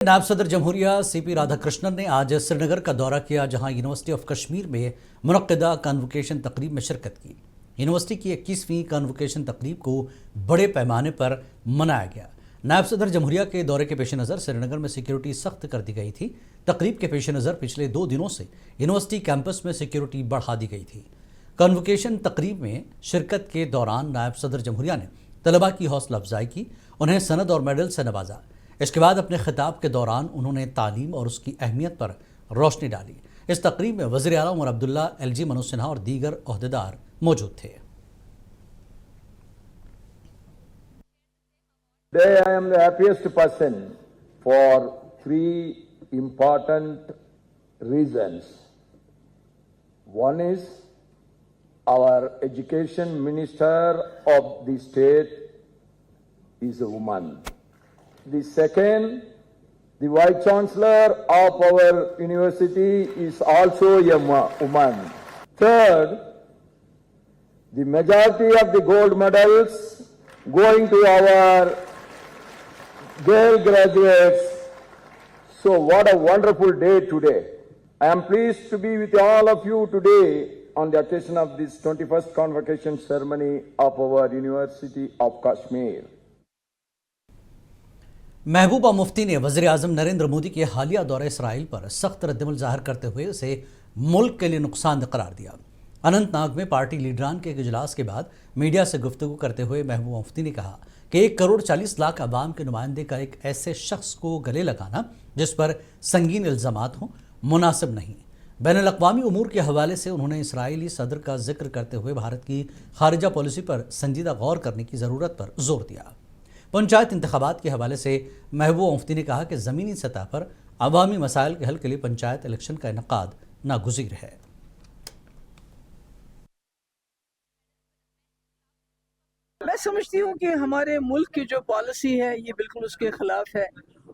नायब सदर जमहूरिया CP राधाकृष्णन ने आज श्रीनगर का दौरा किया, जहां यूनिवर्सिटी ऑफ कश्मीर में मुनक्किदा कन्वोकेशन तकरीब में शिरकत की। यूनिवर्सिटी की 21वीं कन्वोकेशन तकरीब को बड़े पैमाने पर मनाया गया। नायब सदर जमहूरिया के दौरे के पेश नज़र श्रीनगर में सिक्योरिटी सख्त कर दी गई थी। तकरीब के पेश नज़र पिछले 2 दिनों से यूनिवर्सिटी कैंपस में सिक्योरिटी बढ़ा दी गई थी। कन्वोकेशन तकरीब में शिरकत के दौरान नायब सदर जमहूरिया ने तलबा की हौसला अफजाई की, उन्हें सनद और मेडल से नवाजा। इसके बाद अपने खिताब के दौरान उन्होंने तालीम और उसकी अहमियत पर रोशनी डाली। इस तकरीब में वज़ीर आला उमर अब्दुल्ला, LG मनोज सिन्हा और दीगर ओहदेदार मौजूद थे। Today I am the happiest person for 3 important reasons. One is our education minister of the state is a woman. The second, the Vice Chancellor of our university is also a woman. Third, the majority of the gold medals going to our girl graduates. So what a wonderful day today. I am pleased to be with all of you today on the occasion of this 21st convocation ceremony of our University of Kashmir. Mehbooba Mufti ने वज़ीर आज़म नरेंद्र मोदी के हालिया दौरे Israel पर सख्त रद्दमल ज़ाहिर करते हुए उसे मुल्क के लिए नुकसानदेह करार दिया। अनंतनाग में पार्टी लीडरान के एक इजलास के बाद मीडिया से गुफ्तगू करते हुए महबूबा मुफ्ती ने कहा कि 1 करोड़ 40 लाख अवाम के नुमाइंदे का एक ऐसे शख्स को गले लगाना जिस पर संगीन इल्ज़ामात हों, मुनासिब नहीं। बैनुल-अक़वामी उमूर के हवाले से उन्होंने इसराइली सदर का जिक्र करते हुए भारत की खारिजा पॉलिसी पर संजीदा गौर करने की ज़रूरत पर जोर दिया। पंचायत इंतखाबात के हवाले से महबूबा मुफ्ती ने कहा कि ज़मीनी सतह पर अवामी मसाइल के हल के लिए पंचायत इलेक्शन का इनेकाद नागुज़ीर है। मैं समझती हूँ कि हमारे मुल्क की जो पॉलिसी है ये बिल्कुल उसके खिलाफ है,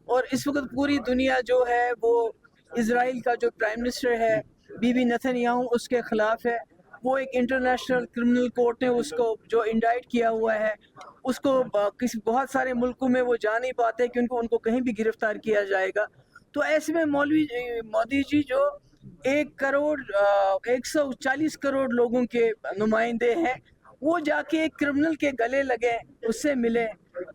और इस वक्त पूरी दुनिया जो है वो इजराइल का जो प्राइम मिनिस्टर है बीबी नेतन्याहू उसके खिलाफ है। वो एक इंटरनेशनल क्रिमिनल कोर्ट ने उसको जो इंडाइट किया हुआ है, उसको किसी बहुत सारे मुल्कों में वो जा नहीं पाते कि उनको कहीं भी गिरफ्तार किया जाएगा। तो ऐसे में मोदी जी जो 1 करोड़ 140 करोड़ लोगों के नुमाइंदे हैं, वो जाके एक क्रिमिनल के गले लगे, उससे मिले,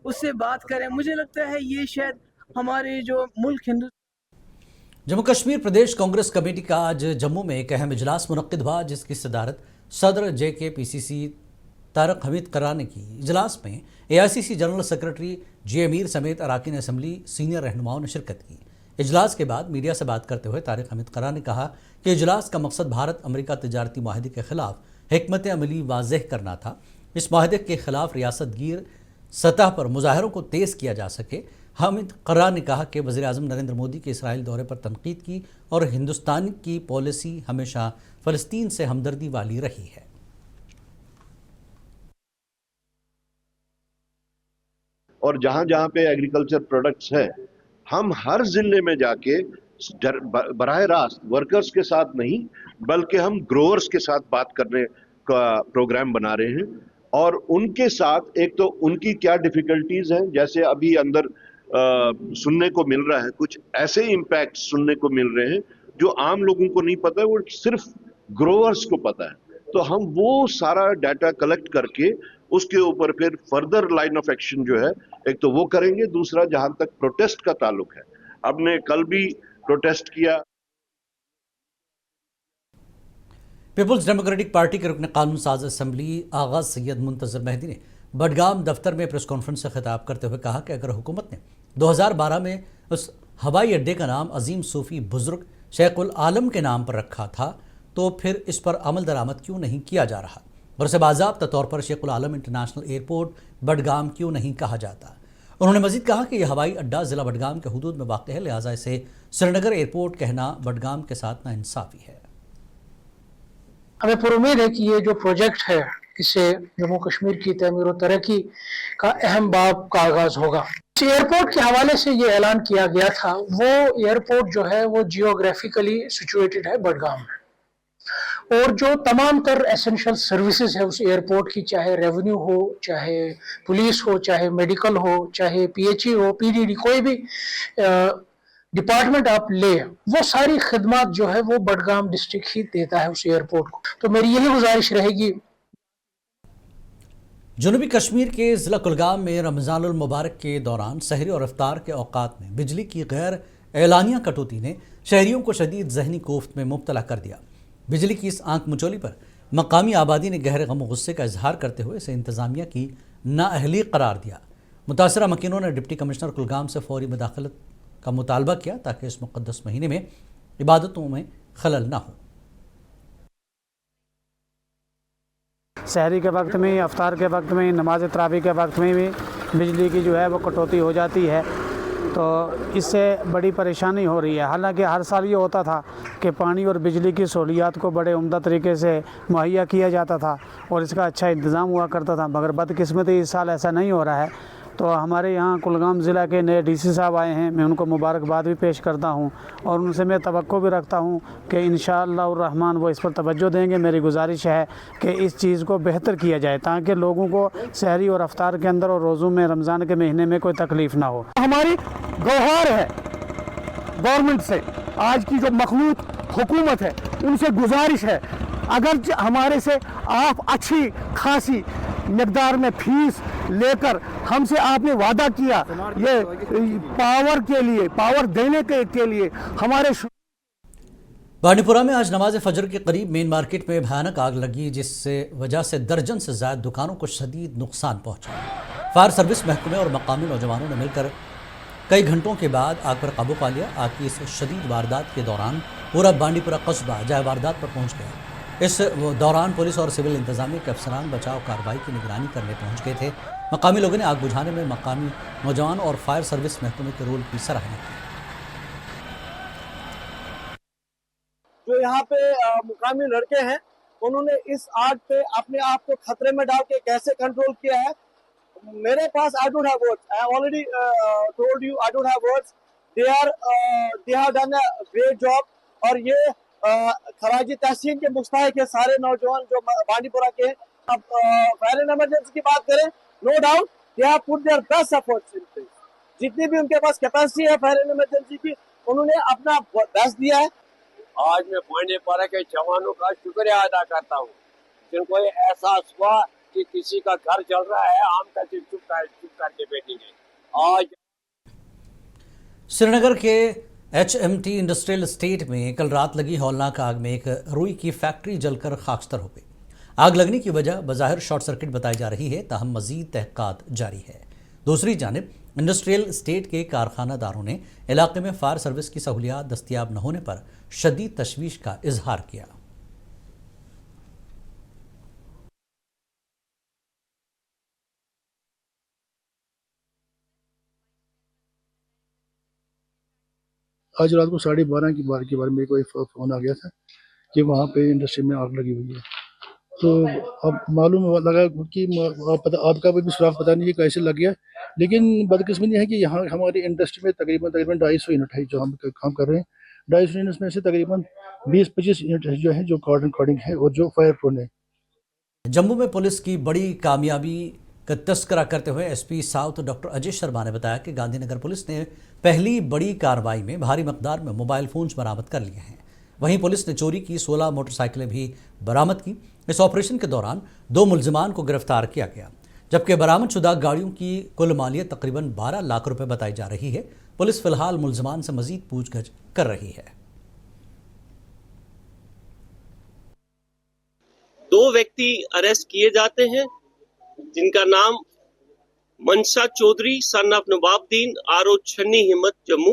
उससे बात करें। मुझे लगता है ये शायद हमारे जो मुल्क हिंदू जम्मू कश्मीर प्रदेश कांग्रेस कमेटी का आज जम्मू में एक अहम इजलास मुनक्किद हुआ, जिसकी सदारत सदर JK-PCC तारक हमीद करार ने की। इजलास में AICC जनरल सेक्रेटरी G अमीर समेत अरकान असम्बली सीनियर रहनुमाओं ने शिरकत की। इजलास के बाद मीडिया से बात करते हुए तारक हमीद करार ने कहा कि इजलास का मकसद भारत अमेरिका तजारती माहदे के खिलाफ हिकमत अमली वाज़ेह करना था। इस माहदे के खिलाफ रियासतगीर सतह पर मुजाहरों को तेज़ किया जा सके। हामिद करार ने कहा कि वज़ीर आज़म नरेंद्र मोदी के इसराइल दौरे पर तनकीद की और हिंदुस्तान की पॉलिसी हमेशा फ़लस्तीन से हमदर्दी वाली रही है। और जहां जहां पे एग्रीकल्चर प्रोडक्ट्स हैं, हम हर जिले में जाके बराह रास्त वर्कर्स के साथ नहीं बल्कि हम ग्रोअर्स के साथ बात करने का प्रोग्राम बना रहे हैं, और उनके साथ एक तो उनकी क्या डिफिकल्टीज हैं, जैसे अभी अंदर सुनने को मिल रहा है, कुछ ऐसे इम्पैक्ट सुनने को मिल रहे हैं जो आम लोगों को नहीं पता है, वो सिर्फ ग्रोअर्स को पता है। तो हम वो सारा डाटा कलेक्ट करके उसके ऊपर फिर फर्दर लाइन ऑफ एक्शन जो है एक तो वो करेंगे, दूसरा जहां तक प्रोटेस्ट का ताल्लुक है, हमने कल भी प्रोटेस्ट किया। पीपल्स डेमोक्रेटिक पार्टी के रुकन कानून साज असम्बली आगा सैयद मुंतज़र मेहदी ने बडगाम दफ्तर में प्रेस कॉन्फ्रेंस से खिताब करते हुए कहा कि अगर हुकूमत ने 2012 में उस हवाई अड्डे का नाम अजीम सूफी बुजुर्ग शेखुल आलम के नाम पर रखा था, तो फिर इस पर अमल दरामद क्यों नहीं किया जा रहा, और उसे बाज़ाब्ता तौर पर शेखुल आलम इंटरनेशनल एयरपोर्ट बडगाम क्यों नहीं कहा जाता। उन्होंने मजीद कहा कि यह हवाई अड्डा ज़िला बडगाम के हदूद में वाक़ है, लिहाजा इसे श्रीनगर एयरपोर्ट कहना बडगाम के साथ नाइंसाफ़ी है। हमें पूरी उम्मीद है कि ये जो प्रोजेक्ट है इससे जम्मू कश्मीर की तमीर और तरक्की का अहम बाब का आगाज होगा। इस एयरपोर्ट के हवाले से ये ऐलान किया गया था, वो एयरपोर्ट जो है वो जियोग्राफिकली सिचुएटेड है बडगाम में, और जो तमाम तर एसेंशियल सर्विसेज है उस एयरपोर्ट की, चाहे रेवेन्यू हो, चाहे पुलिस हो, चाहे मेडिकल हो, चाहे PHE हो, PDD, कोई भी डिपार्टमेंट आप ले, वो सारी खिदमत जो है वो बडगाम डिस्ट्रिक्ट ही देता है उस एयरपोर्ट को। तो मेरी यही गुजारिश रहेगी। जनूबी कश्मीर के ज़िला कुलगाम में रमज़ानुल मुबारक के दौरान सहरी और इफ्तार के औकात में बिजली की गैर एलानिया कटौती ने शहरियों को शदीद ज़हनी कोफ्त में मुब्तला कर दिया। बिजली की इस आंख मुचोली पर मकामी आबादी ने गहरे गम और गुस्से का इजहार करते हुए इसे इंतज़ामिया की नाअहली करार दिया। मुतासरा मकीनों ने डिप्टी कमिश्नर कुलगाम से फौरी मुदाखलत का मुतालबा किया ताकि इस मुक़द्दस महीने में इबादतों में खलल ना हो। सहरी के वक्त में, अफ्तार के वक्त में, नमाज तरावी के वक्त में भी बिजली की जो है वो कटौती हो जाती है, तो इससे बड़ी परेशानी हो रही है। हालांकि हर साल ये होता था कि पानी और बिजली की सहूलियात को बड़े उम्दा तरीके से मुहैया किया जाता था और इसका अच्छा इंतज़ाम हुआ करता था, मगर बदकिस्मती इस साल ऐसा नहीं हो रहा है। तो हमारे यहाँ कुलगाम ज़िला के नए डीसी साहब आए हैं, मैं उनको मुबारकबाद भी पेश करता हूँ और उनसे मैं तवक्को भी रखता हूँ कि इंशाअल्लाह रहमान वो इस पर तवज्जो देंगे। मेरी गुजारिश है कि इस चीज़ को बेहतर किया जाए ताकि लोगों को सहरी और अफ्तार के अंदर और रोज़ों में रमज़ान के महीने में कोई तकलीफ़ ना हो। हमारी गौहार है गवर्नमेंट से, आज की जो मखलूक हुकूमत है उनसे गुजारिश है, अगर हमारे से आप अच्छी खासी मकदार में फीस लेकर हमसे आपने वादा किया ये पावर के लिए, पावर देने के लिए हमारे। बांडीपुरा में आज नमाज फजर के करीब मेन मार्केट में भयानक आग लगी, जिससे वजह से दर्जन से ज़्यादा दुकानों को शदीद नुकसान पहुंचा। फायर सर्विस महकमे और मकामी नौजवानों ने मिलकर कई घंटों के बाद आग पर काबू पा लिया। आग की इस शदीद वारदात के दौरान पूरा बांडीपुरा कस्बा जाए वारदात पर पहुंच गया। इस दौरान पुलिस और सिविल इंतजामिया के अफसरान बचाव कार्रवाई की निगरानी करने पहुंच गए थे। मकामी लोगों ने आग बुझाने में मकामी नौजवान और फायर सर्विस महकमे के रोल की सराहना की। जो यहाँ पे मुकामी लड़के हैं उन्होंने इस आग पे अपने आप को खतरे में डाल के कैसे कंट्रोल किया है, मेरे पास I don't have words. I already told you I don't have words. They have done a great job. और ये खराजी तहसीन के मुस्तहिक है सारे नौजवान जो बांडीपुरा के। अब फायर एंड इमरजेंसी की बात करें, no doubt they have put their best efforts in place. जितनी भी उनके पास कैपेसिटी है फायर एंड इमरजेंसी की, उन्होंने अपना बेस्ट दिया है। आज मैं बांडीपुरा के जवानों का शुक्रिया अदा करता हूँ जिनको ये एहसास हुआ कि किसी का घर जल रहा है, आम का चुप करके बैठेंगे। आज श्रीनगर के HMT इंडस्ट्रियल एस्टेट में कल रात लगी हौलनाक आग में एक रुई की फैक्ट्री जलकर खाकस्तर हो गई। आग लगने की वजह बज़ाहिर शॉर्ट सर्किट बताई जा रही है, ताहम मजीद तहक़ीक़ात जारी है। दूसरी जानिब इंडस्ट्रियल एस्टेट के कारखानादारों ने इलाके में फायर सर्विस की सहूलियात दस्तियाब न होने पर शदीद तशवीश का इजहार किया। आज रात को 12:30 के बारे में मेरे को एक फ़ोन आ गया था कि वहाँ पे इंडस्ट्री में आग लगी हुई है। तो अब मालूम लगा कि आपका भी सुराग पता नहीं है कैसे लग गया, लेकिन बदकिस्मती है कि यहाँ हमारी इंडस्ट्री में तकरीबन 250 यूनिट है जो हम काम कर रहे हैं। 250 यूनिट में से तकरीबन 20-25 यूनिट जो है जो कार्ड रिकॉर्डिंग है और जो फायर प्रूफ है। जम्मू में पुलिस की बड़ी कामयाबी का तस्करा करते हुए SP south doctor Ajay Sharma ने बताया कि गांधीनगर पुलिस ने पहली बड़ी कार्रवाई में भारी मकदार में मोबाइल फोन्स बरामद कर लिए हैं। वहीं पुलिस ने चोरी की 16 मोटरसाइकिलें भी बरामद की। इस ऑपरेशन के दौरान 2 मुल्जिमान को गिरफ्तार किया गया, जबकि बरामदशुदा गाड़ियों की कुल मालियत तकरीबन 12 लाख रुपए बताई जा रही है। पुलिस फिलहाल मुल्जिमान से मजीद पूछगछ कर रही है। 2 व्यक्ति अरेस्ट किए जाते हैं जिनका नाम मनशा चौधरी सन ऑफ नवाबुद्दीन RO छन्नी हिम्मत जम्मू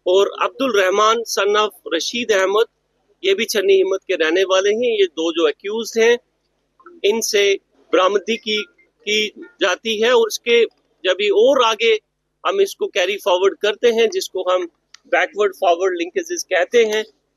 और अब्दुल रहमान सन ऑफ रशीद अहमद, ये भी छन्नी हिम्मत के रहने वाले हैं। ये 2 जो एक्यूज हैं इनसे बरामदगी की जाती है और उसके जब ये और आगे हम इसको कैरी फॉरवर्ड करते हैं जिसको हम बैकवर्ड फॉरवर्ड लिंकेजेस कहते हैं,